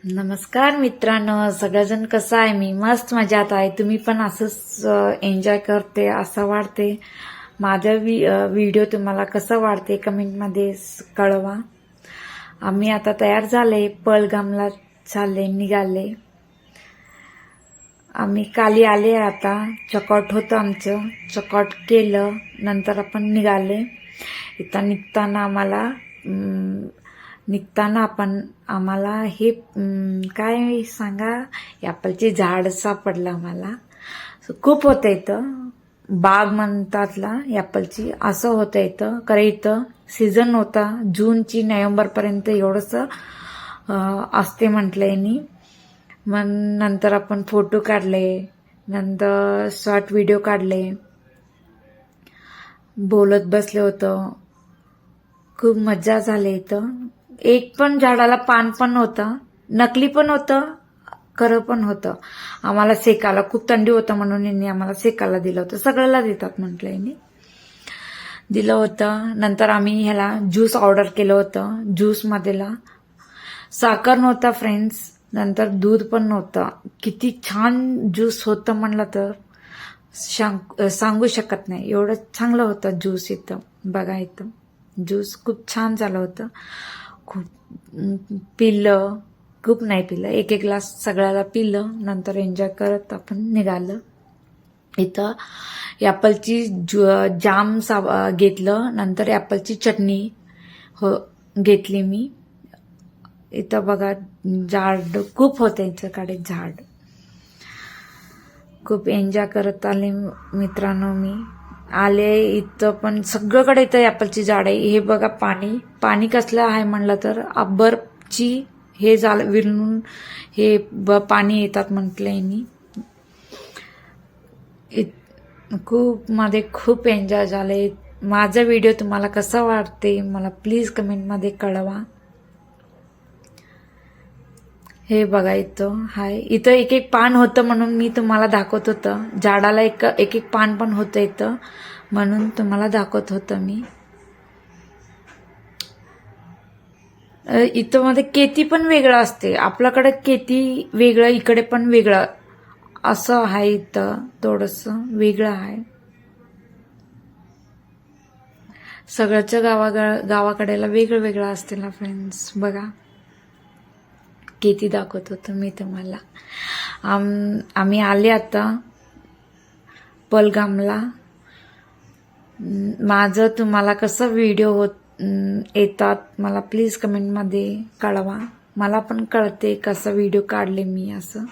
नमस्कार मित्रांनो, सगळेजण कसं आहे? मी मस्त मजात आहे. तुम्ही पण असंच एन्जॉय करते असं वाटते. माझा व्हिडिओ तुम्हाला कसं वाटते कमेंटमध्ये कळवा. आम्ही आता तयार झाले, पहलगामला चालले, निघाले. आम्ही काली आले. आता चेकआउट होतं आमचं, चेकआउट केलं, नंतर आपण निघाले. इथं निघताना आम्हाला हे काय सांगा, ॲपलचे झाड सापडलं आम्हाला. खूप होतं इथं, बाग म्हणतातला ॲपलची, असं होतं इथं. कारण इथं सीझन होता जूनची नोव्हेंबरपर्यंत एवढंच असते म्हटलं यांनी. मग नंतर आपण फोटो काढले, नंतर शॉर्ट व्हिडिओ काढले, बोलत बसले होतं. खूप मजा झाली इथं. एक पण झाडाला पान पण होतं, नकली पण होतं, खरं पण होतं. आम्हाला सेकाला खूप थंडी होतं म्हणून यांनी आम्हाला सेकाला दिलं होतं. सगळ्याला देतात म्हटलं यांनी, दिलं होतं. नंतर आम्ही ह्याला ज्यूस ऑर्डर केलं होतं. ज्यूसमध्येला साखर नव्हता फ्रेंड्स, नंतर दूध पण नव्हतं. किती छान ज्यूस होतं म्हणलं तर सांगू शकत नाही, एवढं चांगलं होतं ज्यूस. इथं बघा, इथं ज्यूस खूप छान झालं होतं. खूप पिलं, खूप नाही पिलं, एक एक ग्लास सगळ्याला पिलं. नंतर एन्जॉय करत आपण निघालं. इथं ॲपलची जाम घेतलं, नंतर ॲपलची चटणी घेतली मी. इथं बघा, झाड खूप होते यांच्याकडे, झाड. खूप एन्जॉय करत आले मित्रांनो. मी आले इथं पण सगळीकडे इथं ॲपलची झाड आहे. हे बघा, पाणी कसलं आहे म्हणलं तर बर्फची हे झालं विरून हे पाणी येतात म्हटलं यांनी. खूप एन्जॉय झाले. माझा व्हिडिओ तुम्हाला कसा वाटते मला प्लीज कमेंटमध्ये कळवा. हे बघा, इथं हाय, इथं एक एक पान होतं म्हणून मी तुम्हाला दाखवत होतं. झाडाला एक एक पान पण होतं इथं म्हणून तुम्हाला दाखवत होतं मी. इथं मध्ये केती पण वेगळं असते. आपल्याकडे केती वेगळं, इकडे पण वेगळं असं आहे. इथं थोडंसं वेगळं आहे. सगळ्याच्या गावाकडेला वेगळं वेगळं असते ना फ्रेंड्स. बघा, किती दाखवत होतं मी तुम्हाला. आम्ही आले आता पहलगामला. माझं तुम्हाला कसं व्हिडिओ येतात मला प्लीज कमेंटमध्ये कळवा. मला पण कळते कसं व्हिडिओ काढले मी असं.